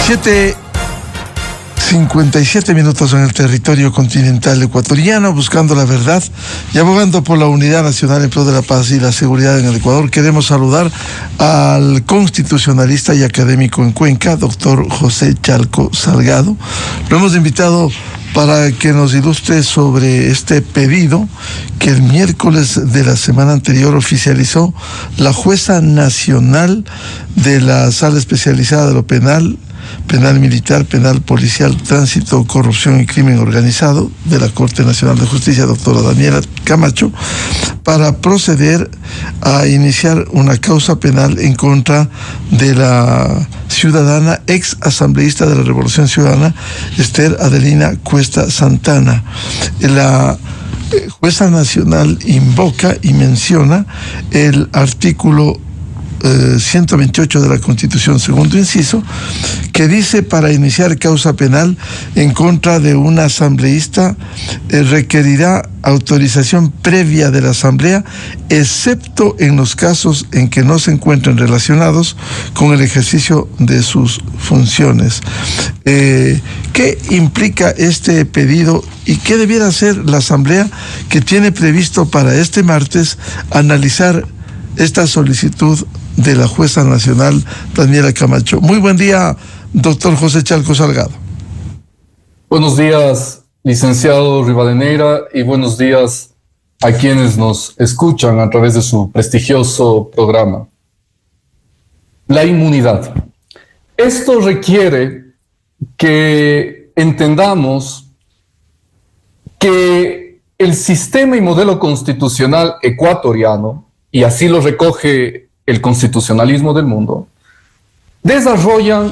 7:57 minutos en el territorio continental ecuatoriano, buscando la verdad y abogando por la unidad nacional en pro de la paz y la seguridad en el Ecuador. Queremos saludar al constitucionalista y académico en Cuenca, doctor José Chalco Salgado. Lo hemos invitado para que nos ilustre sobre este pedido que el miércoles de la semana anterior oficializó la jueza nacional de la Sala Especializada de lo Penal, Penal Militar, Penal Policial, Tránsito, Corrupción y Crimen Organizado de la Corte Nacional de Justicia, doctora Daniela Camacho, para proceder a iniciar una causa penal en contra de la ciudadana, ex asambleísta de la Revolución Ciudadana, Esther Adelina Cuesta Santana. La jueza nacional invoca y menciona el artículo 128 de la Constitución, segundo inciso, que dice: para iniciar causa penal en contra de una asambleísta requerirá autorización previa de la Asamblea, excepto en los casos en que no se encuentren relacionados con el ejercicio de sus funciones. ¿Qué implica este pedido y qué debiera hacer la Asamblea, que tiene previsto para este martes analizar esta solicitud de la jueza nacional Daniela Camacho? Muy buen día, doctor José Chalco Salgado. Buenos días, licenciado Rivadeneira, y buenos días a quienes nos escuchan a través de su prestigioso programa. La inmunidad. Esto requiere que entendamos que el sistema y modelo constitucional ecuatoriano, y así lo recoge el constitucionalismo del mundo, desarrollan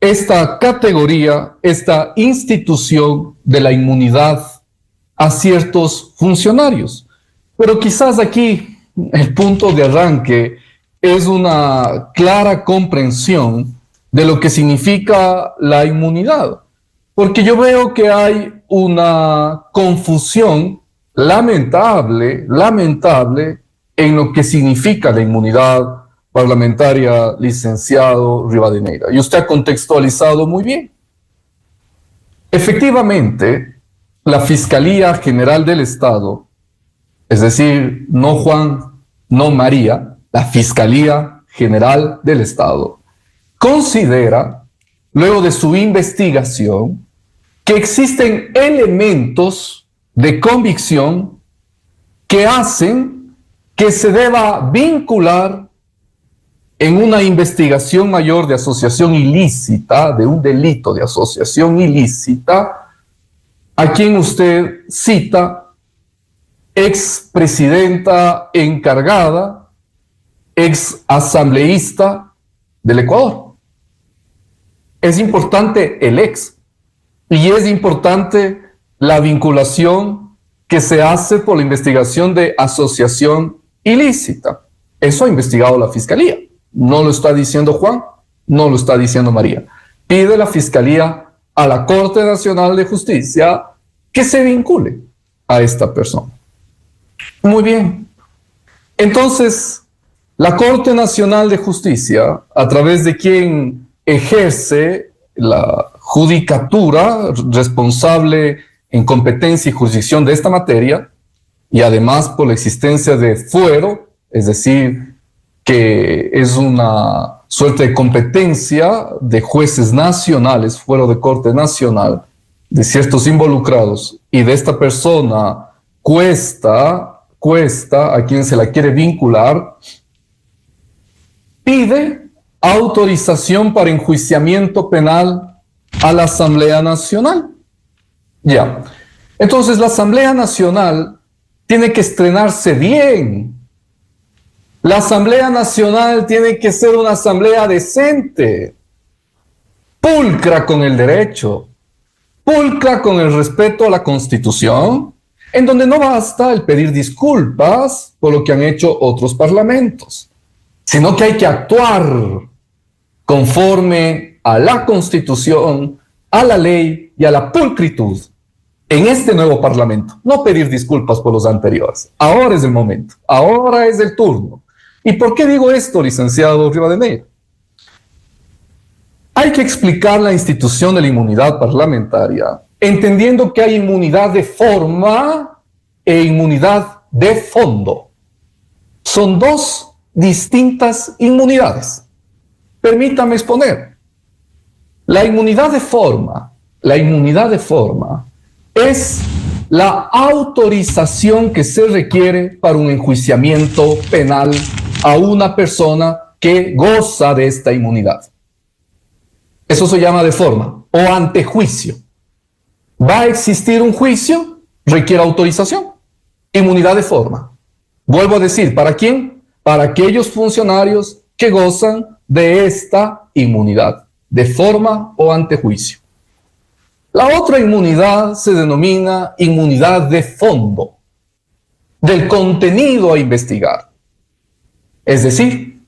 esta categoría, esta institución de la inmunidad a ciertos funcionarios. Pero quizás aquí el punto de arranque es una clara comprensión de lo que significa la inmunidad, porque yo veo que hay una confusión lamentable en lo que significa la inmunidad parlamentaria, licenciado Rivadeneira. Y usted ha contextualizado muy bien. Efectivamente, la Fiscalía General del Estado, es decir, no Juan, no María, la Fiscalía General del Estado, considera, luego de su investigación, que existen elementos de convicción que hacen que se deba vincular en una investigación mayor de asociación ilícita, de un delito de asociación ilícita, a quien usted cita, expresidenta encargada, ex asambleísta del Ecuador. Es importante el ex, y es importante la vinculación que se hace por la investigación de asociación ilícita. Eso ha investigado la Fiscalía. No lo está diciendo Juan, no lo está diciendo María. Pide la Fiscalía a la Corte Nacional de Justicia que se vincule a esta persona. Muy bien. Entonces, la Corte Nacional de Justicia, a través de quien ejerce la judicatura responsable en competencia y jurisdicción de esta materia, y además por la existencia de fuero, es decir, que es una suerte de competencia de jueces nacionales, fuero de corte nacional, de ciertos involucrados, y de esta persona Cuesta, a quien se la quiere vincular, pide autorización para enjuiciamiento penal a la Asamblea Nacional. Ya. Entonces, la Asamblea Nacional tiene que estrenarse bien. La Asamblea Nacional tiene que ser una asamblea decente, pulcra con el derecho, pulcra con el respeto a la Constitución, en donde no basta el pedir disculpas por lo que han hecho otros parlamentos, sino que hay que actuar conforme a la Constitución, a la ley y a la pulcritud en este nuevo Parlamento. No pedir disculpas por los anteriores. Ahora es el momento, ahora es el turno. ¿Y por qué digo esto, licenciado Rivadeneira? Hay que explicar la institución de la inmunidad parlamentaria, entendiendo que hay inmunidad de forma e inmunidad de fondo. Son dos distintas inmunidades. Permítame exponer. La inmunidad de forma es la autorización que se requiere para un enjuiciamiento penal a una persona que goza de esta inmunidad. Eso se llama de forma o antejuicio. ¿Va a existir un juicio? Requiere autorización. Inmunidad de forma. Vuelvo a decir, ¿para quién? Para aquellos funcionarios que gozan de esta inmunidad, de forma o antejuicio. La otra inmunidad se denomina inmunidad de fondo, del contenido a investigar. Es decir,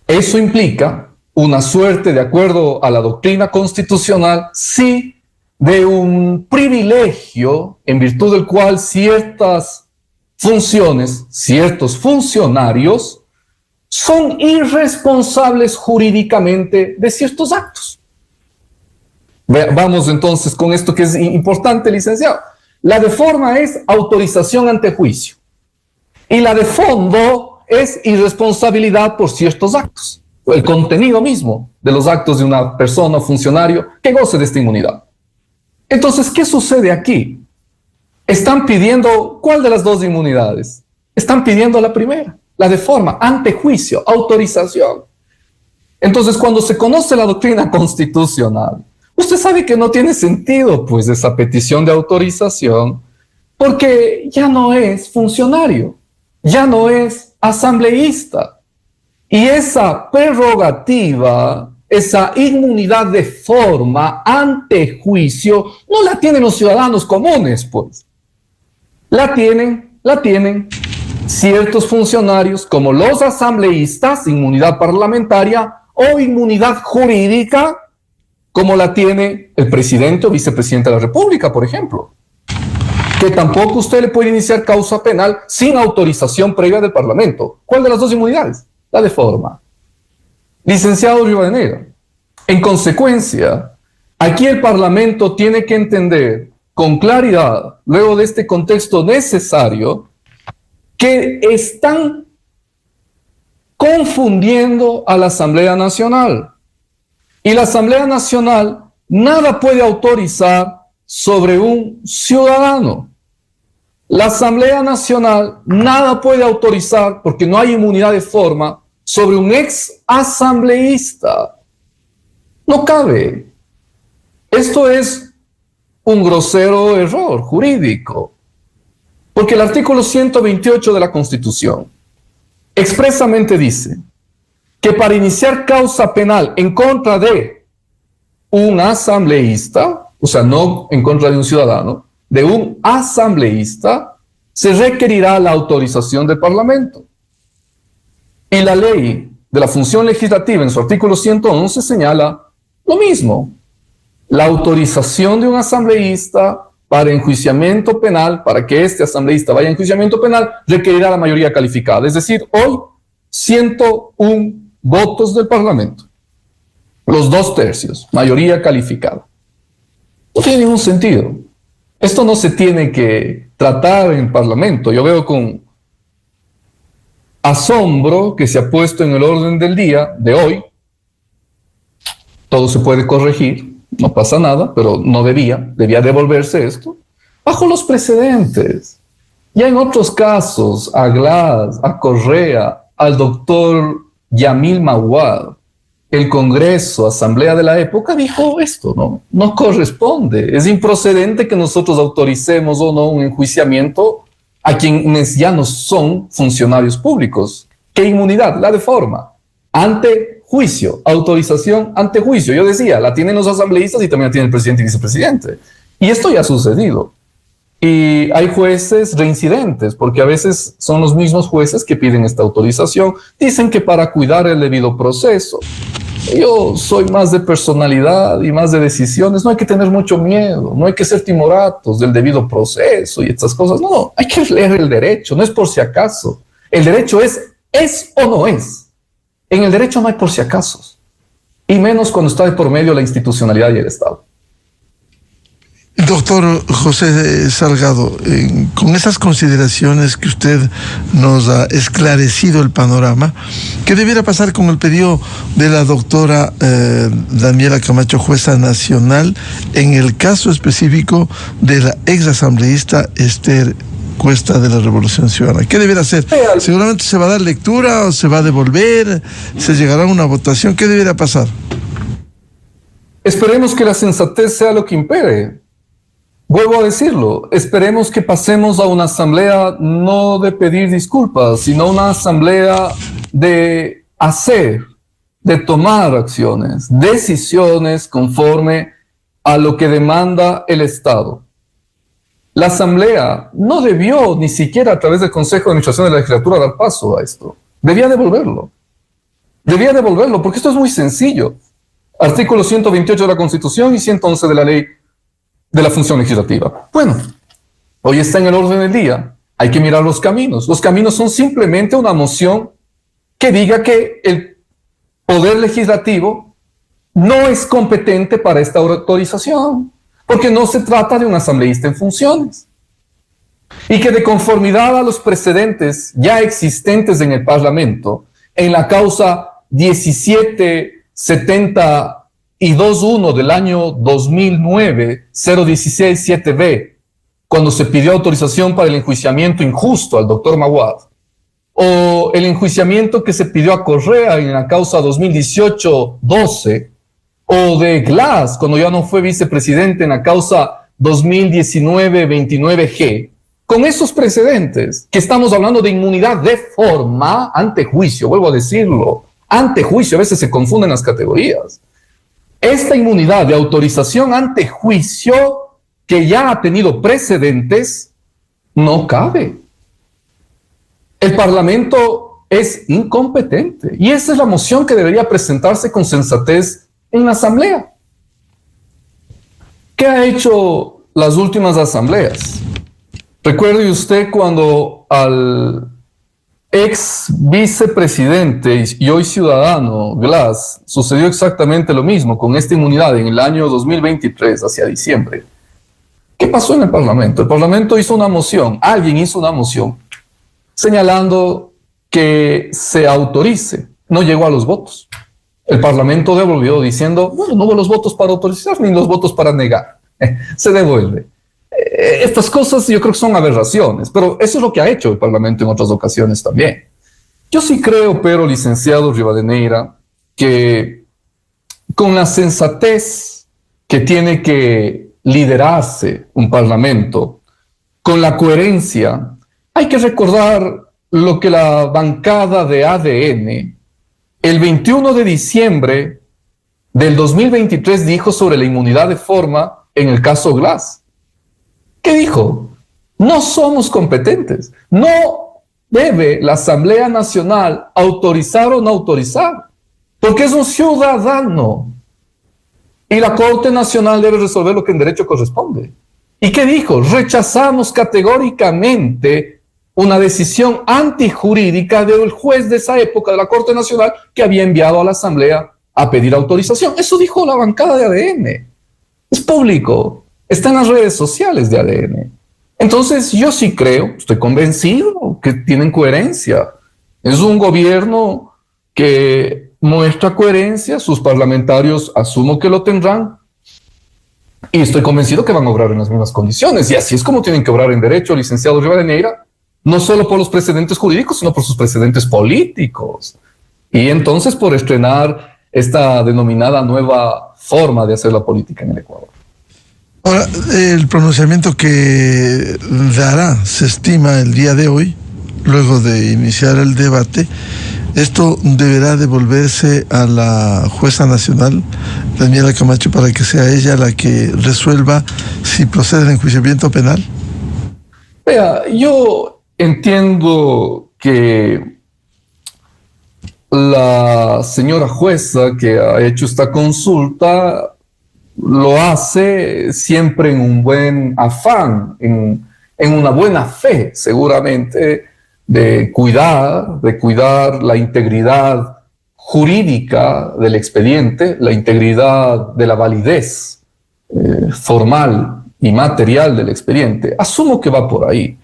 eso implica una suerte, de acuerdo a la doctrina constitucional, sí, de un privilegio en virtud del cual ciertas funciones, ciertos funcionarios son irresponsables jurídicamente de ciertos actos. Vamos entonces con esto que es importante, licenciado. La de forma es autorización ante juicio y la de fondo es irresponsabilidad por ciertos actos, el contenido mismo de los actos de una persona o funcionario que goce de esta inmunidad. Entonces, ¿qué sucede aquí? Están pidiendo, ¿cuál de las dos inmunidades? Están pidiendo la primera, la de forma, antejuicio, autorización. Entonces, cuando se conoce la doctrina constitucional, usted sabe que no tiene sentido, pues, esa petición de autorización, porque ya no es funcionario, ya no es asambleísta. Y esa prerrogativa, esa inmunidad de forma ante juicio, no la tienen los ciudadanos comunes, pues. La tienen ciertos funcionarios como los asambleístas, inmunidad parlamentaria o inmunidad jurídica, como la tiene el presidente o vicepresidente de la República, por ejemplo. Que tampoco usted le puede iniciar causa penal sin autorización previa del Parlamento. ¿Cuál de las dos inmunidades? La de forma. Licenciado Rivadeneira, en consecuencia, aquí el Parlamento tiene que entender con claridad, luego de este contexto necesario, que están confundiendo a la Asamblea Nacional. Y la Asamblea Nacional nada puede autorizar sobre un ciudadano. La Asamblea Nacional nada puede autorizar, porque no hay inmunidad de forma, sobre un ex asambleísta. No cabe. Esto es un grosero error jurídico, porque el artículo 128 de la Constitución expresamente dice que para iniciar causa penal en contra de un asambleísta, o sea, no en contra de un ciudadano, de un asambleísta, se requerirá la autorización del Parlamento. Y la ley de la función legislativa en su artículo 111 señala lo mismo. La autorización de un asambleísta para enjuiciamiento penal, para que este asambleísta vaya a enjuiciamiento penal, requerirá la mayoría calificada. Es decir, hoy 101 votos del Parlamento. Los 2/3, mayoría calificada. No tiene ningún sentido. Esto no se tiene que tratar en Parlamento. Yo veo con asombro que se ha puesto en el orden del día de hoy. Todo se puede corregir, no pasa nada, pero no debía devolverse esto, bajo los precedentes. Ya en otros casos, a Glass, a Correa, al doctor Yamil Mawad, el Congreso, Asamblea de la época, dijo esto, no corresponde, es improcedente que nosotros autoricemos o no un enjuiciamiento a quienes ya no son funcionarios públicos. ¿Qué inmunidad? La de forma. Ante juicio, autorización ante juicio. Yo decía, la tienen los asambleístas y también la tiene el presidente y vicepresidente. Y esto ya ha sucedido. Y hay jueces reincidentes, porque a veces son los mismos jueces que piden esta autorización. Dicen que para cuidar el debido proceso. Yo soy más de personalidad y más de decisiones. No hay que tener mucho miedo, no hay que ser timoratos del debido proceso y estas cosas. No, hay que leer el derecho, no es por si acaso. El derecho es o no es. En el derecho no hay por si acaso. y menos cuando está de por medio la institucionalidad y el Estado. Doctor José Salgado, con esas consideraciones que usted nos ha esclarecido el panorama, ¿qué debiera pasar con el pedido de la doctora Daniela Camacho, jueza nacional, en el caso específico de la exasambleísta Esther Cuesta de la Revolución Ciudadana? ¿Qué debiera hacer? Seguramente se va a dar lectura o se va a devolver, se llegará a una votación. ¿Qué debiera pasar? Esperemos que la sensatez sea lo que impere. Vuelvo a decirlo, esperemos que pasemos a una asamblea no de pedir disculpas, sino una asamblea de hacer, de tomar acciones, decisiones conforme a lo que demanda el Estado. La asamblea no debió ni siquiera a través del Consejo de Administración de la Legislatura dar paso a esto. Debía devolverlo. Debía devolverlo porque esto es muy sencillo. Artículo 128 de la Constitución y 111 de la Ley de la Función Legislativa. Bueno, hoy está en el orden del día. Hay que mirar los caminos. Los caminos son simplemente una moción que diga que el Poder Legislativo no es competente para esta autorización, porque no se trata de un asambleísta en funciones. Y que de conformidad a los precedentes ya existentes en el Parlamento, en la causa 1772.1 del año 2009, 016-7B, cuando se pidió autorización para el enjuiciamiento injusto al doctor Maguad, o el enjuiciamiento que se pidió a Correa en la causa 2018-12, o de Glass, cuando ya no fue vicepresidente en la causa 2019-29G, con esos precedentes, que estamos hablando de inmunidad de forma ante juicio, vuelvo a decirlo, ante juicio, a veces se confunden las categorías. Esta inmunidad de autorización ante juicio, que ya ha tenido precedentes, no cabe. El Parlamento es incompetente y esa es la moción que debería presentarse con sensatez en la Asamblea. ¿Qué ha hecho las últimas asambleas? Recuerde usted cuando al ex vicepresidente y hoy ciudadano Glass sucedió exactamente lo mismo con esta inmunidad en el año 2023, hacia diciembre. ¿Qué pasó en el Parlamento? El Parlamento hizo una moción, alguien hizo una moción señalando que se autorice. No llegó a los votos. El Parlamento devolvió diciendo, bueno, no hubo los votos para autorizar ni los votos para negar. Se devuelve. Estas cosas yo creo que son aberraciones, pero eso es lo que ha hecho el Parlamento en otras ocasiones también. Yo sí creo, pero, licenciado Rivadeneira, que con la sensatez que tiene que liderarse un Parlamento, con la coherencia, hay que recordar lo que la bancada de ADN el 21 de diciembre del 2023 dijo sobre la inmunidad de forma en el caso Glass. ¿Qué dijo? No somos competentes. No debe la Asamblea Nacional autorizar o no autorizar, porque es un ciudadano. Y la Corte Nacional debe resolver lo que en derecho corresponde. ¿Y qué dijo? Rechazamos categóricamente una decisión antijurídica del juez de esa época de la Corte Nacional que había enviado a la Asamblea a pedir autorización. Eso dijo la bancada de ADN. Es público. Está en las redes sociales de ADN. Entonces, yo sí creo, estoy convencido que tienen coherencia. Es un gobierno que muestra coherencia, sus parlamentarios asumo que lo tendrán, y estoy convencido que van a obrar en las mismas condiciones. Y así es como tienen que obrar en derecho, licenciado Rivadeneira, no solo por los precedentes jurídicos, sino por sus precedentes políticos. Y entonces por estrenar esta denominada nueva forma de hacer la política en el Ecuador. Ahora, el pronunciamiento que dará, se estima el día de hoy, luego de iniciar el debate, esto deberá devolverse a la jueza nacional, Daniela Camacho, para que sea ella la que resuelva si procede el enjuiciamiento penal. Vea, yo entiendo que la señora jueza que ha hecho esta consulta lo hace siempre en un buen afán, en una buena fe, seguramente, de cuidar la integridad jurídica del expediente, la integridad de la validez formal y material del expediente. Asumo que va por ahí.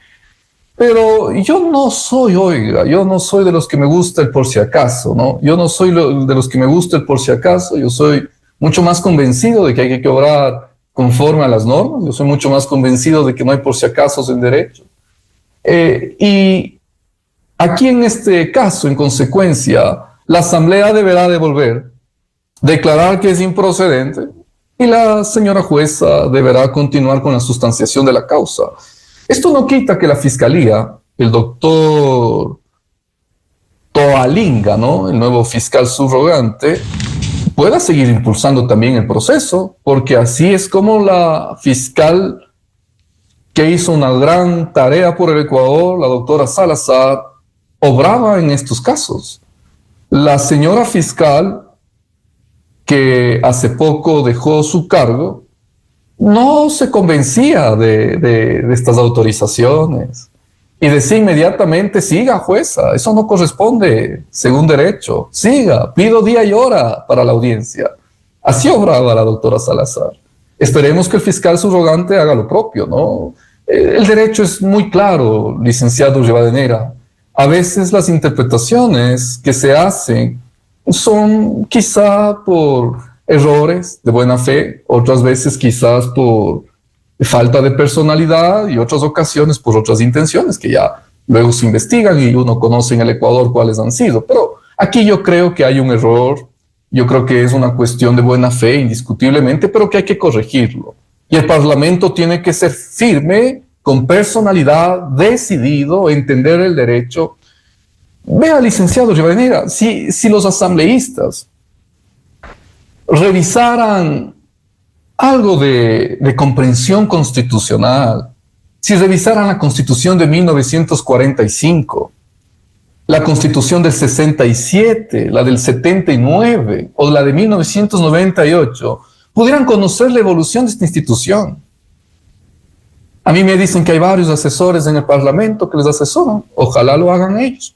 Pero yo no soy de los que me gusta el por si acaso, ¿no? Yo no soy de los que me gusta el por si acaso, yo soy mucho más convencido de que hay que obrar conforme a las normas, yo soy mucho más convencido de que no hay por si acaso en derecho. Y aquí en este caso, en consecuencia, la Asamblea deberá devolver, declarar que es improcedente y la señora jueza deberá continuar con la sustanciación de la causa. Esto no quita que la Fiscalía, el doctor Toalinga, ¿no?, el nuevo fiscal subrogante, pueda seguir impulsando también el proceso, porque así es como la fiscal que hizo una gran tarea por el Ecuador, la doctora Salazar, obraba en estos casos. La señora fiscal, que hace poco dejó su cargo, no se convencía de estas autorizaciones y decía inmediatamente: siga, jueza, eso no corresponde según derecho, siga, pido día y hora para la audiencia. Así obraba la doctora Salazar. Esperemos que el fiscal subrogante haga lo propio, ¿no? El derecho es muy claro, licenciado Rivadeneira. A veces las interpretaciones que se hacen son quizá por errores de buena fe, otras veces quizás por falta de personalidad y otras ocasiones por otras intenciones que ya luego se investigan y uno conoce en el Ecuador cuáles han sido. Pero aquí yo creo que hay un error, yo creo que es una cuestión de buena fe indiscutiblemente, pero que hay que corregirlo. Y el Parlamento tiene que ser firme, con personalidad, decidido, entender el derecho. Vea, licenciado Rivadeneira, si los asambleístas revisaran algo de comprensión constitucional, si revisaran la Constitución de 1945, la Constitución del 67, la del 79 o la de 1998, pudieran conocer la evolución de esta institución. A mí me dicen que hay varios asesores en el Parlamento que les asesoran. Ojalá lo hagan ellos.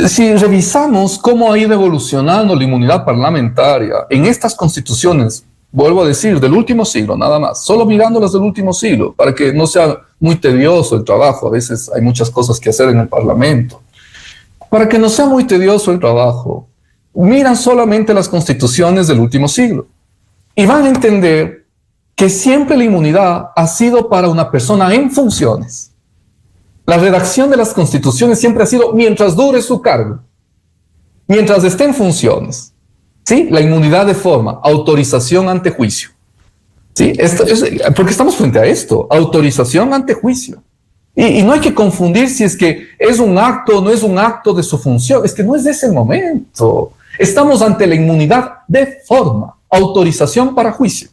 Si revisamos cómo ha ido evolucionando la inmunidad parlamentaria en estas constituciones, vuelvo a decir, del último siglo, nada más, solo mirándolas del último siglo, para que no sea muy tedioso el trabajo, a veces hay muchas cosas que hacer en el Parlamento. Para que no sea muy tedioso el trabajo, miran solamente las constituciones del último siglo y van a entender que siempre la inmunidad ha sido para una persona en funciones. La redacción de las constituciones siempre ha sido mientras dure su cargo, mientras esté en funciones. ¿Sí? La inmunidad de forma, autorización ante juicio. ¿Sí? Porque estamos frente a esto, autorización ante juicio. Y no hay que confundir si es que es un acto o no es un acto de su función. Es que no es de ese momento. Estamos ante la inmunidad de forma, autorización para juicio.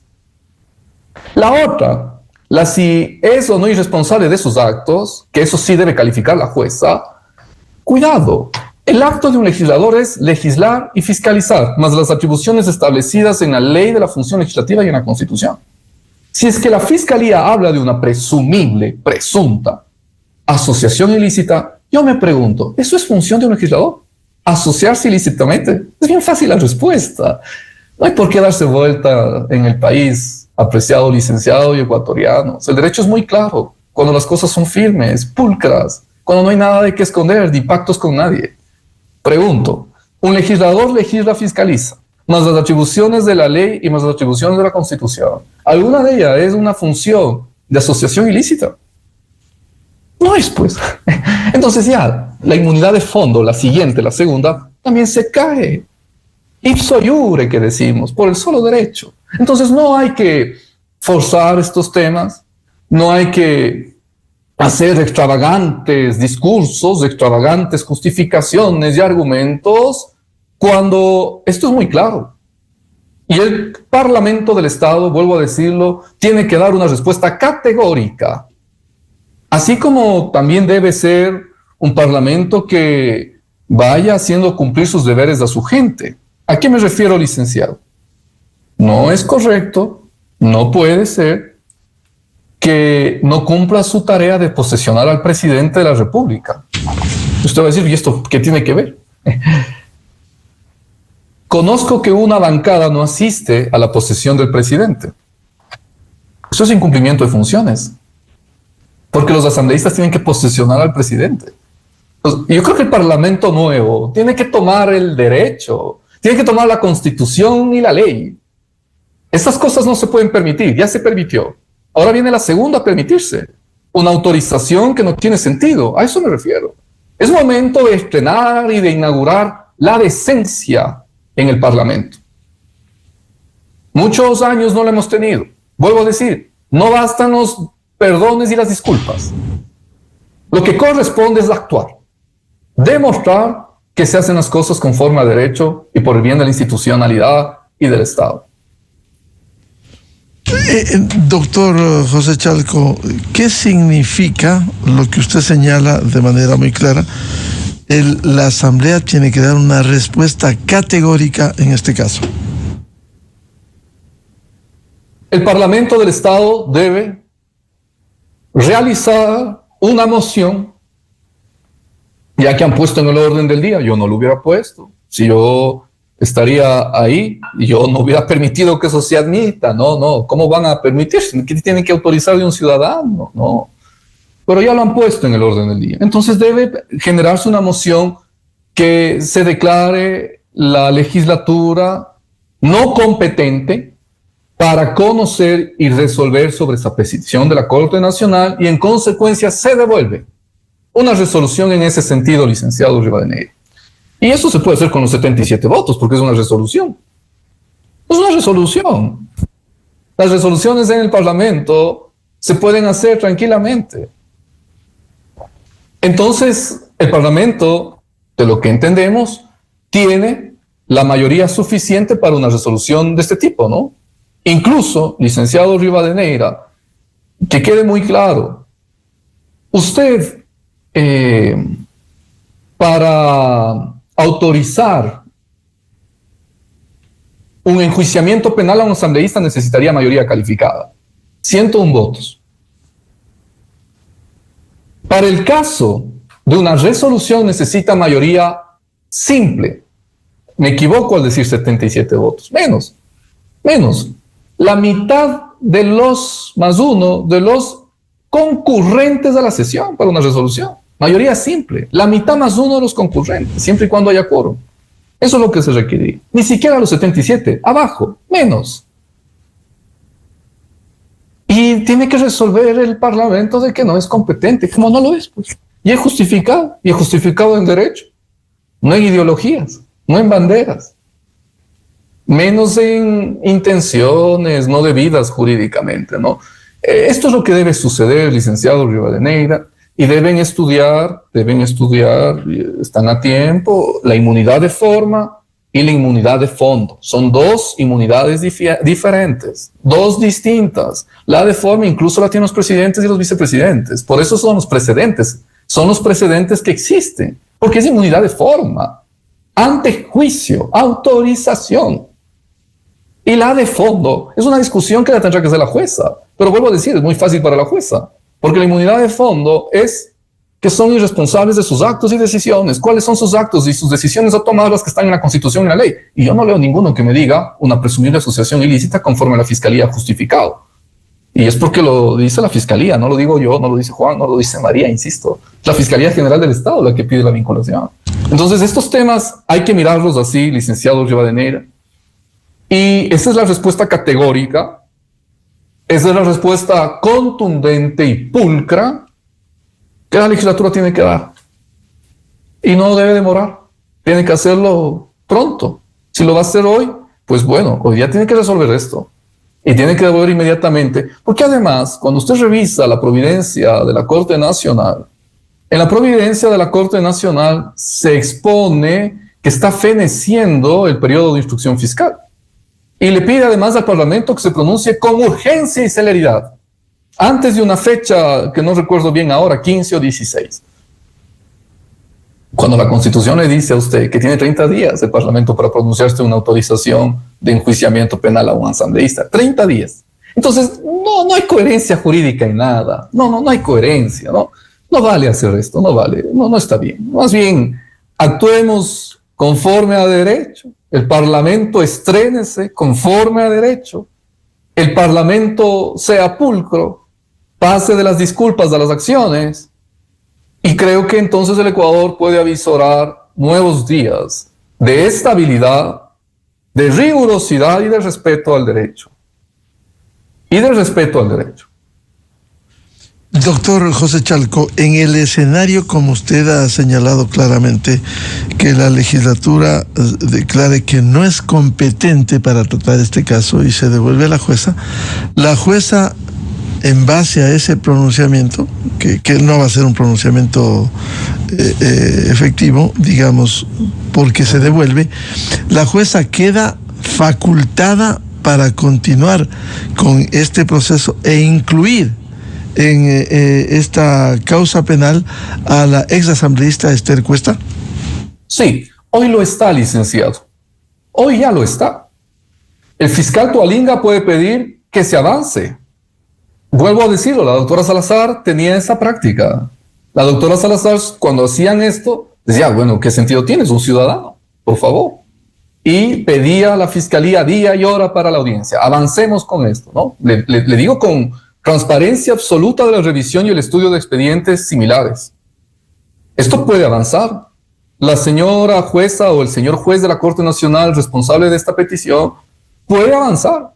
La otra, si es o no irresponsable de sus actos, que eso sí debe calificar la jueza, cuidado. El acto de un legislador es legislar y fiscalizar, más las atribuciones establecidas en la ley de la función legislativa y en la Constitución. Si es que la Fiscalía habla de una presunta asociación ilícita, yo me pregunto, ¿eso es función de un legislador? ¿Asociarse ilícitamente? Es bien fácil la respuesta. No hay por qué darse vuelta en el país, apreciado licenciado y ecuatoriano. El derecho es muy claro, cuando las cosas son firmes, pulcras, cuando no hay nada de qué esconder, ni pactos con nadie. Pregunto, un legislador legisla, fiscaliza, más las atribuciones de la ley y más las atribuciones de la Constitución. ¿Alguna de ellas es una función de asociación ilícita? No es, pues. Entonces ya, la inmunidad de fondo, la siguiente, la segunda, también se cae. Ipso iure, que decimos, por el solo derecho. Entonces no hay que forzar estos temas, no hay que hacer extravagantes discursos, extravagantes justificaciones y argumentos, cuando esto es muy claro. Y el Parlamento del Estado, vuelvo a decirlo, tiene que dar una respuesta categórica. Así como también debe ser un Parlamento que vaya haciendo cumplir sus deberes a su gente. ¿A qué me refiero, licenciado? No es correcto, no puede ser que no cumpla su tarea de posesionar al presidente de la República. Usted va a decir, ¿y esto qué tiene que ver? conozco que una bancada no asiste a la posesión del presidente. Eso es incumplimiento de funciones, porque los asambleístas tienen que posesionar al presidente. Yo creo que el Parlamento nuevo tiene que tomar el derecho, tiene que tomar la Constitución y la ley. Estas cosas no se pueden permitir, ya se permitió. Ahora viene la segunda a permitirse, una autorización que no tiene sentido, a eso me refiero. Es momento de estrenar y de inaugurar la decencia en el Parlamento. Muchos años no lo hemos tenido. Vuelvo a decir, no bastan los perdones y las disculpas. Lo que corresponde es actuar, demostrar que se hacen las cosas conforme al derecho y por el bien de la institucionalidad y del Estado. Doctor José Chalco, ¿qué significa lo que usted señala de manera muy clara? La Asamblea tiene que dar una respuesta categórica en este caso. El Parlamento del Estado debe realizar una moción, ya que han puesto en el orden del día. Yo no lo hubiera puesto. Si yo estaría ahí, yo no hubiera permitido que eso se admita. No. ¿Cómo van a permitirse? ¿Qué tienen que autorizar de un ciudadano? No. Pero ya lo han puesto en el orden del día. Entonces debe generarse una moción que se declare la legislatura no competente para conocer y resolver sobre esa petición de la Corte Nacional, y en consecuencia se devuelve una resolución en ese sentido, licenciado Rivadeneira. Y eso se puede hacer con los 77 votos, porque es una resolución. Es una resolución. Las resoluciones en el Parlamento se pueden hacer tranquilamente. Entonces, el Parlamento, de lo que entendemos, tiene la mayoría suficiente para una resolución de este tipo, ¿no? Incluso, licenciado Rivadeneira, que quede muy claro, usted, para autorizar un enjuiciamiento penal a un asambleísta necesitaría mayoría calificada, 101 votos. Para el caso de una resolución necesita mayoría simple. Me equivoco al decir 77 votos, menos. La mitad de los más uno de los concurrentes a la sesión para una resolución. Mayoría simple. La mitad más uno de los concurrentes, siempre y cuando haya quórum. Eso es lo que se requiere. Ni siquiera los 77, abajo, menos. Y tiene que resolver el Parlamento de que no es competente, como no lo es, pues. Y es justificado en derecho. No en ideologías, no en banderas. Menos en intenciones no debidas jurídicamente, ¿no? Esto es lo que debe suceder, licenciado Rivadeneira, y deben estudiar, están a tiempo, la inmunidad de forma y la inmunidad de fondo. Son dos inmunidades diferentes, dos distintas. La de forma incluso la tienen los presidentes y los vicepresidentes. Por eso son los precedentes que existen, porque es inmunidad de forma, antejuicio, autorización. Y la de fondo es una discusión que la tendrá que hacer la jueza. Pero vuelvo a decir, es muy fácil para la jueza, porque la inmunidad de fondo es que son irresponsables de sus actos y decisiones. ¿Cuáles son sus actos y sus decisiones automáticas las que están en la Constitución y la ley? Y yo no leo ninguno que me diga una presumible asociación ilícita conforme a la Fiscalía ha justificado. Y es porque lo dice la Fiscalía, no lo digo yo, no lo dice Juan, no lo dice María, insisto. La Fiscalía General del Estado la que pide la vinculación. Entonces, estos temas hay que mirarlos así, licenciado Rivadeneira. Y esa es la respuesta categórica, esa es la respuesta contundente y pulcra que la legislatura tiene que dar. Y no debe demorar, tiene que hacerlo pronto. Si lo va a hacer hoy, pues bueno, hoy día tiene que resolver esto. Y tiene que devolver inmediatamente, porque además, cuando usted revisa la providencia de la Corte Nacional, en la providencia de la Corte Nacional se expone que está feneciendo el periodo de instrucción fiscal. Y le pide además al Parlamento que se pronuncie con urgencia y celeridad, antes de una fecha que no recuerdo bien ahora, 15 o 16. Cuando la Constitución le dice a usted que tiene 30 días el Parlamento para pronunciarse una autorización de enjuiciamiento penal a un asambleísta, 30 días. Entonces, no hay coherencia jurídica en nada. No hay coherencia, no vale hacer esto, no vale, no está bien. Más bien, actuemos conforme a derecho, el Parlamento estrénese conforme a derecho, el Parlamento sea pulcro, pase de las disculpas a las acciones, y creo que entonces el Ecuador puede avisorar nuevos días de estabilidad, de rigurosidad y de respeto al derecho. Doctor José Chalco, en el escenario, como usted ha señalado claramente, que la legislatura declare que no es competente para tratar este caso y se devuelve a la jueza, en base a ese pronunciamiento, que no va a ser un pronunciamiento efectivo, digamos, porque se devuelve, la jueza queda facultada para continuar con este proceso e incluir en esta causa penal a la exasambleísta Esther Cuesta? Sí, hoy lo está, licenciado. Hoy ya lo está. El fiscal Tualinga puede pedir que se avance. Vuelvo a decirlo, la doctora Salazar tenía esa práctica. La doctora Salazar, cuando hacían esto, decía, bueno, ¿qué sentido tiene? Es un ciudadano, por favor. Y pedía a la fiscalía día y hora para la audiencia. Avancemos con esto, ¿no? Le digo con transparencia absoluta de la revisión y el estudio de expedientes similares. Esto puede avanzar. La señora jueza o el señor juez de la Corte Nacional responsable de esta petición puede avanzar,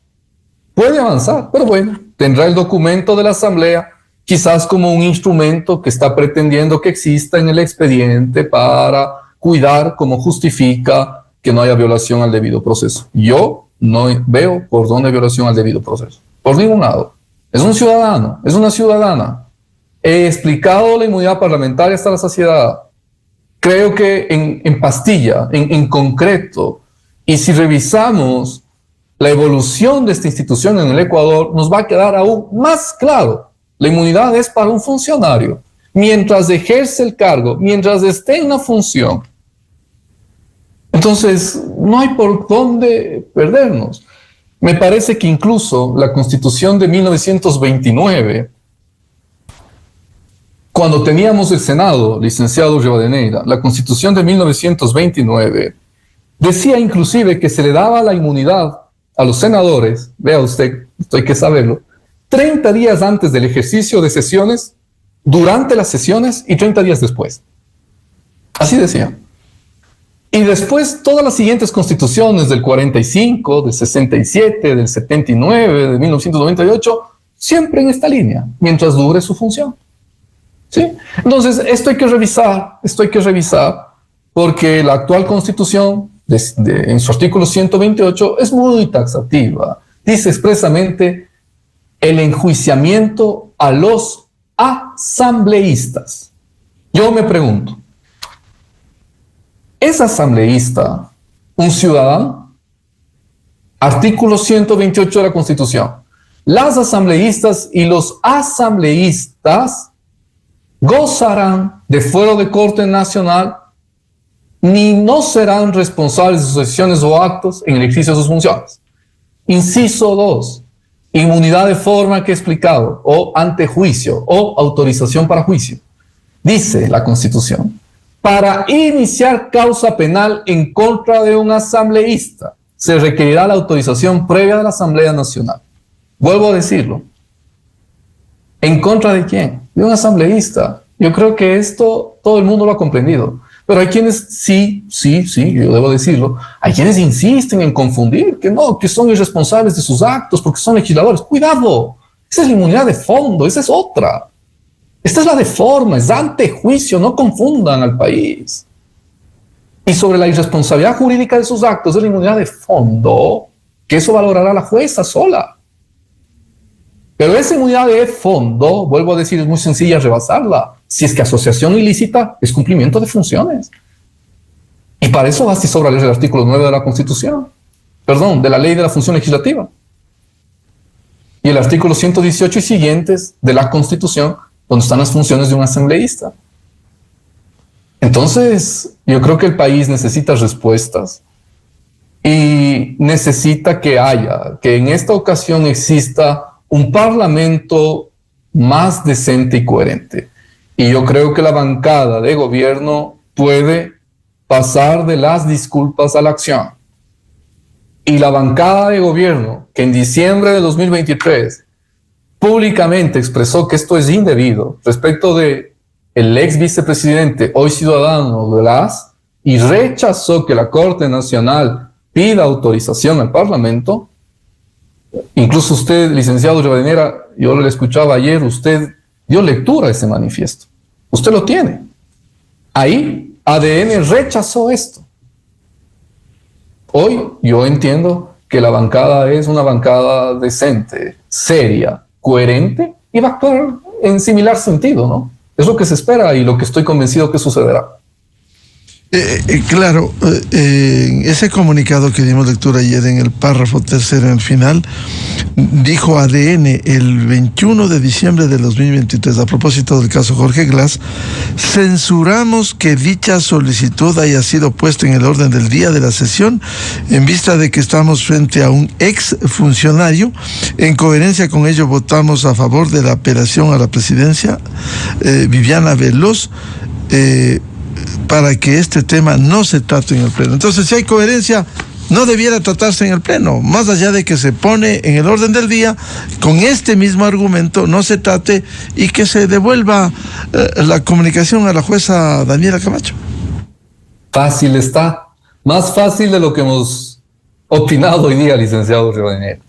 pero bueno, tendrá el documento de la Asamblea quizás como un instrumento que está pretendiendo que exista en el expediente para cuidar como justifica que no haya violación al debido proceso. Yo no veo por dónde hay violación al debido proceso, por ningún lado. Es un ciudadano, es una ciudadana. He explicado la inmunidad parlamentaria hasta la saciedad. Creo que en pastilla, en concreto, y si revisamos la evolución de esta institución en el Ecuador, nos va a quedar aún más claro. La inmunidad es para un funcionario. Mientras ejerce el cargo, mientras esté en una función. Entonces, no hay por dónde perdernos. Me parece que incluso la Constitución de 1929, cuando teníamos el Senado, licenciado Rivadeneira, la Constitución de 1929 decía inclusive que se le daba la inmunidad a los senadores, vea usted, esto hay que saberlo, 30 días antes del ejercicio de sesiones, durante las sesiones y 30 días después. Así decía. Y después todas las siguientes constituciones del 45, del 67, del 79, de 1998, siempre en esta línea, mientras dure su función. ¿Sí? Entonces, esto hay que revisar, porque la actual constitución, en su artículo 128, es muy taxativa. Dice expresamente el enjuiciamiento a los asambleístas. Yo me pregunto, ¿es asambleísta un ciudadano? Artículo 128 de la Constitución. Las asambleístas y los asambleístas gozarán de fuero de corte nacional ni no serán responsables de sus decisiones o actos en el ejercicio de sus funciones. Inciso 2. Inmunidad de forma que he explicado, o antejuicio, o autorización para juicio. Dice la Constitución, para iniciar causa penal en contra de un asambleísta, se requerirá la autorización previa de la Asamblea Nacional. Vuelvo a decirlo. ¿En contra de quién? De un asambleísta. Yo creo que esto todo el mundo lo ha comprendido. Pero hay quienes, sí, yo debo decirlo, hay quienes insisten en confundir, que no, que son irresponsables de sus actos porque son legisladores. ¡Cuidado! Esa es la inmunidad de fondo, esa es otra. Esta es la de forma, es antejuicio, no confundan al país. Y sobre la irresponsabilidad jurídica de sus actos es la inmunidad de fondo, que eso valorará la jueza sola. Pero esa inmunidad de fondo, vuelvo a decir, es muy sencilla rebasarla. Si es que asociación ilícita es cumplimiento de funciones. Y para eso basta y sobra leer el artículo 9 de la Constitución. Perdón, de la Ley de la Función Legislativa. Y el artículo 118 y siguientes de la Constitución, donde están las funciones de un asambleísta. Entonces, yo creo que el país necesita respuestas y necesita que en esta ocasión exista un parlamento más decente y coherente. Y yo creo que la bancada de gobierno puede pasar de las disculpas a la acción. Y la bancada de gobierno, que en diciembre de 2023 públicamente expresó que esto es indebido respecto de el ex vicepresidente, hoy ciudadano de las, y rechazó que la Corte Nacional pida autorización al Parlamento. Incluso usted, licenciado Rivadeneira, yo le escuchaba ayer, usted dio lectura a ese manifiesto. Usted lo tiene. Ahí ADN rechazó esto. Hoy yo entiendo que la bancada es una bancada decente, seria, coherente y va a actuar en similar sentido, ¿no? Es lo que se espera y lo que estoy convencido que sucederá. Claro, ese comunicado que dimos lectura ayer en el párrafo tercero, en el final, dijo ADN el 21 de diciembre de 2023, a propósito del caso Jorge Glass: censuramos que dicha solicitud haya sido puesta en el orden del día de la sesión en vista de que estamos frente a un ex funcionario. En coherencia con ello, votamos a favor de la apelación a la presidencia, Viviana Veloz, para que este tema no se trate en el Pleno. Entonces, si hay coherencia, no debiera tratarse en el Pleno, más allá de que se pone en el orden del día, con este mismo argumento no se trate y que se devuelva la comunicación a la jueza Daniela Camacho. Fácil está, más fácil de lo que hemos opinado hoy día, licenciado Rivadeneira.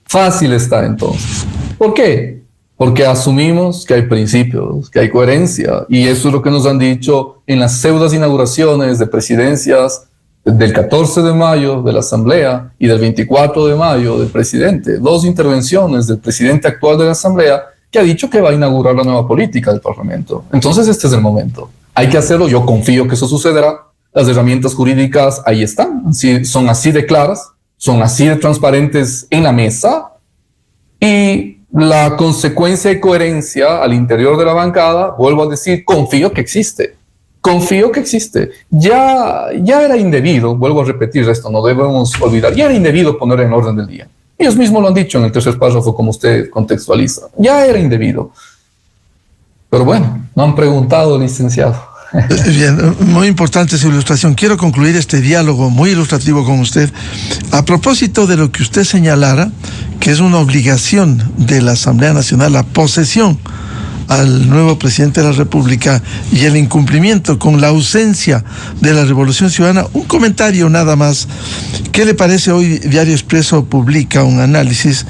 Fácil está entonces. ¿Por qué? Porque asumimos que hay principios, que hay coherencia, y eso es lo que nos han dicho en las pseudas inauguraciones de presidencias del 14 de mayo de la Asamblea y del 24 de mayo del presidente. 2 intervenciones del presidente actual de la Asamblea que ha dicho que va a inaugurar la nueva política del Parlamento. Entonces este es el momento. Hay que hacerlo, yo confío que eso sucederá. Las herramientas jurídicas ahí están, son así de claras, son así de transparentes en la mesa, y la consecuencia y coherencia al interior de la bancada, vuelvo a decir, confío que existe. Confío que existe. Ya era indebido, vuelvo a repetir esto, no debemos olvidar, ya era indebido poner en orden del día. Ellos mismos lo han dicho en el tercer párrafo, como usted contextualiza. Ya era indebido. Pero bueno, no han preguntado, licenciado. Bien, muy importante su ilustración. Quiero concluir este diálogo muy ilustrativo con usted a propósito de lo que usted señalara, que es una obligación de la Asamblea Nacional la posesión al nuevo presidente de la República y el incumplimiento con la ausencia de la Revolución Ciudadana. Un comentario nada más. ¿Qué le parece? Hoy Diario Expreso publica un análisis.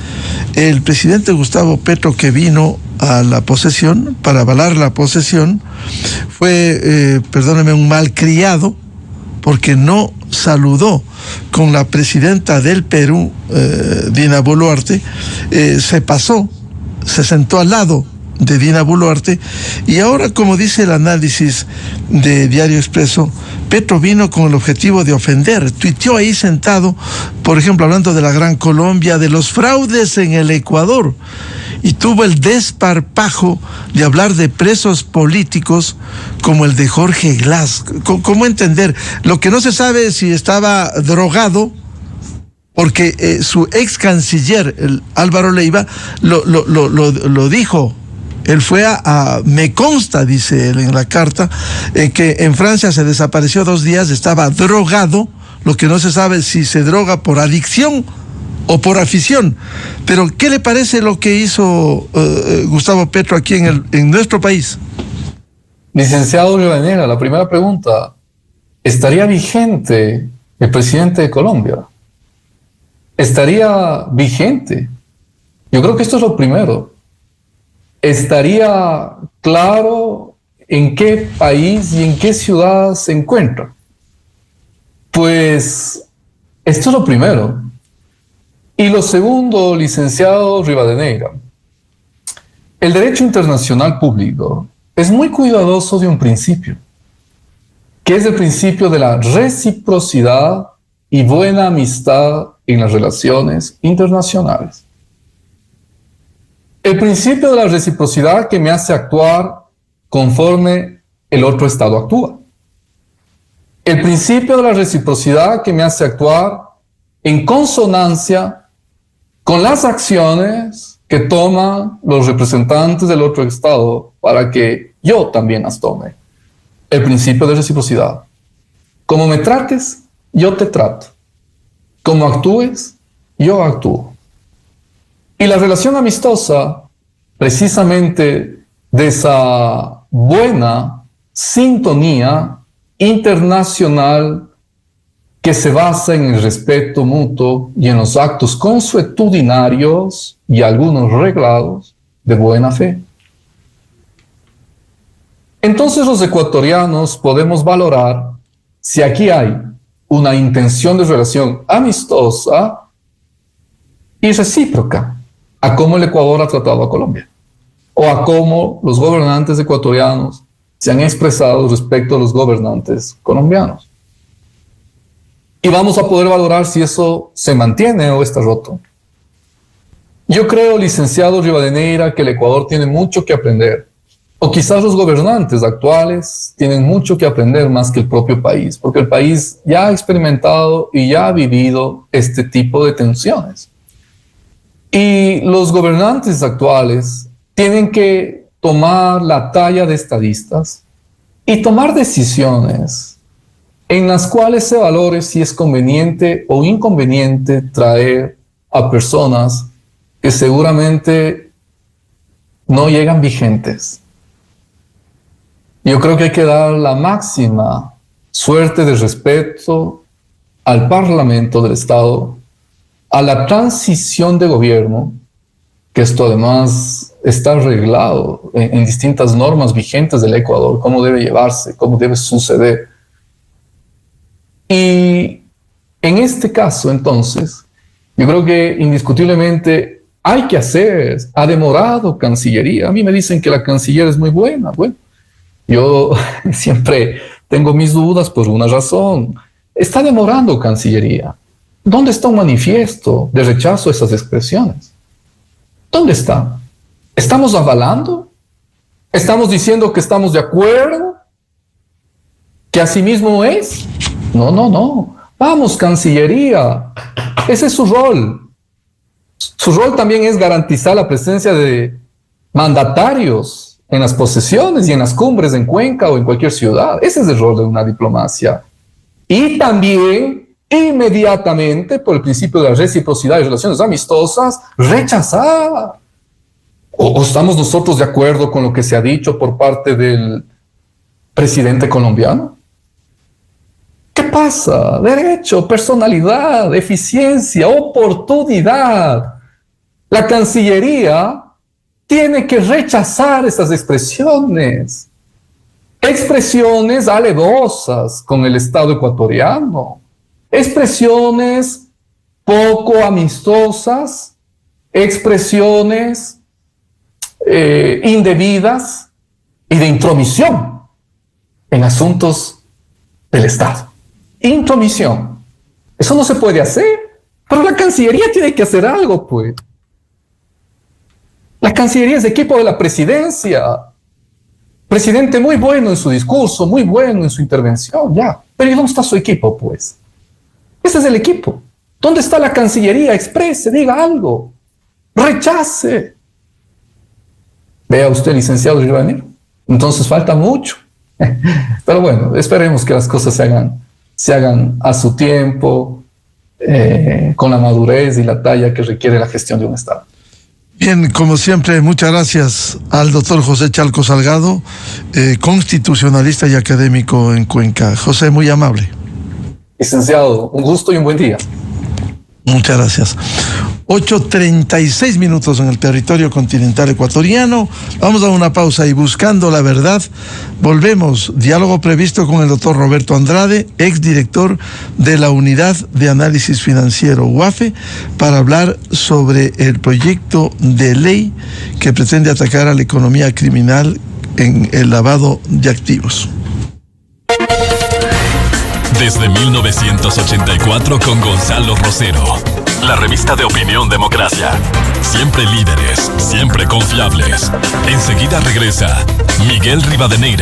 El presidente Gustavo Petro, que vino a la posesión, para avalar la posesión, fue, perdóneme, un malcriado, porque no saludó con la presidenta del Perú, Dina Boluarte, se pasó, se sentó al lado de Dina Boluarte, y ahora, como dice el análisis de Diario Expreso, Petro vino con el objetivo de ofender. Tuiteó ahí sentado, por ejemplo, hablando de la Gran Colombia, de los fraudes en el Ecuador, y tuvo el desparpajo de hablar de presos políticos como el de Jorge Glass. ¿Cómo entender? Lo que no se sabe es si estaba drogado, porque su ex canciller, Álvaro Leiva, lo dijo. Él fue me consta, dice él en la carta, que en Francia se desapareció 2 días, estaba drogado. Lo que no se sabe es si se droga por adicción o por afición. Pero, ¿qué le parece lo que hizo Gustavo Petro aquí en nuestro país? Licenciado Rivadeneira, la primera pregunta: ¿estaría vigente el presidente de Colombia? ¿Estaría vigente? Yo creo que esto es lo primero. ¿Estaría claro en qué país y en qué ciudad se encuentra? Pues esto es lo primero. Y lo segundo, licenciado Rivadeneira, el derecho internacional público es muy cuidadoso de un principio, que es el principio de la reciprocidad y buena amistad en las relaciones internacionales. El principio de la reciprocidad que me hace actuar conforme el otro Estado actúa. El principio de la reciprocidad que me hace actuar en consonancia con las acciones que toman los representantes del otro Estado para que yo también las tome. El principio de reciprocidad. Como me trates, yo te trato. Como actúes, yo actúo. Y la relación amistosa, precisamente de esa buena sintonía internacional que se basa en el respeto mutuo y en los actos consuetudinarios y algunos reglados de buena fe. Entonces los ecuatorianos podemos valorar si aquí hay una intención de relación amistosa y recíproca a cómo el Ecuador ha tratado a Colombia o a cómo los gobernantes ecuatorianos se han expresado respecto a los gobernantes colombianos. Y vamos a poder valorar si eso se mantiene o está roto. Yo creo, licenciado Rivadeneira, que el Ecuador tiene mucho que aprender, o quizás los gobernantes actuales tienen mucho que aprender más que el propio país, porque el país ya ha experimentado y ya ha vivido este tipo de tensiones. Y los gobernantes actuales tienen que tomar la talla de estadistas y tomar decisiones en las cuales se valore si es conveniente o inconveniente traer a personas que seguramente no llegan vigentes. Yo creo que hay que dar la máxima suerte de respeto al Parlamento del Estado, a la transición de gobierno, que esto además está arreglado en distintas normas vigentes del Ecuador, cómo debe llevarse, cómo debe suceder. Y en este caso, entonces, yo creo que indiscutiblemente hay que hacer, ha demorado Cancillería. A mí me dicen que la Canciller es muy buena. Bueno, yo siempre tengo mis dudas por una razón. Está demorando Cancillería. ¿Dónde está un manifiesto de rechazo a esas expresiones? ¿Dónde está? ¿Estamos avalando? ¿Estamos diciendo que estamos de acuerdo? ¿Que así mismo es? No. Vamos, Cancillería. Ese es su rol. Su rol también es garantizar la presencia de mandatarios en las posesiones y en las cumbres en Cuenca o en cualquier ciudad. Ese es el rol de una diplomacia. Y también, inmediatamente, por el principio de la reciprocidad y relaciones amistosas, rechazar. ¿O estamos nosotros de acuerdo con lo que se ha dicho por parte del presidente colombiano? ¿Qué pasa? Derecho, personalidad, eficiencia, oportunidad. La Cancillería tiene que rechazar esas expresiones. Expresiones alevosas con el Estado ecuatoriano. Expresiones poco amistosas. Expresiones indebidas y de intromisión en asuntos del Estado. Intromisión. Eso no se puede hacer, pero la Cancillería tiene que hacer algo, pues. La Cancillería es equipo de la presidencia. Presidente muy bueno en su discurso, muy bueno en su intervención, ya. Pero ¿y dónde está su equipo, pues? Ese es el equipo. ¿Dónde está la Cancillería? Exprese, diga algo. Rechace. Vea usted, licenciado Rivadeneira. Entonces falta mucho. Pero bueno, esperemos que las cosas se hagan a su tiempo, con la madurez y la talla que requiere la gestión de un Estado. Bien, como siempre, muchas gracias al doctor José Chalco Salgado, constitucionalista y académico en Cuenca. José, muy amable. Licenciado, un gusto y un buen día. Muchas gracias. 8:36 minutos en el territorio continental ecuatoriano. Vamos a una pausa y buscando la verdad, volvemos. Diálogo previsto con el doctor Roberto Andrade, exdirector de la Unidad de Análisis Financiero UAFE, para hablar sobre el proyecto de ley que pretende atacar a la economía criminal en el lavado de activos. Desde 1984 con Gonzalo Rosero. La revista de opinión Democracia. Siempre líderes, siempre confiables. Enseguida regresa Miguel Rivadeneira.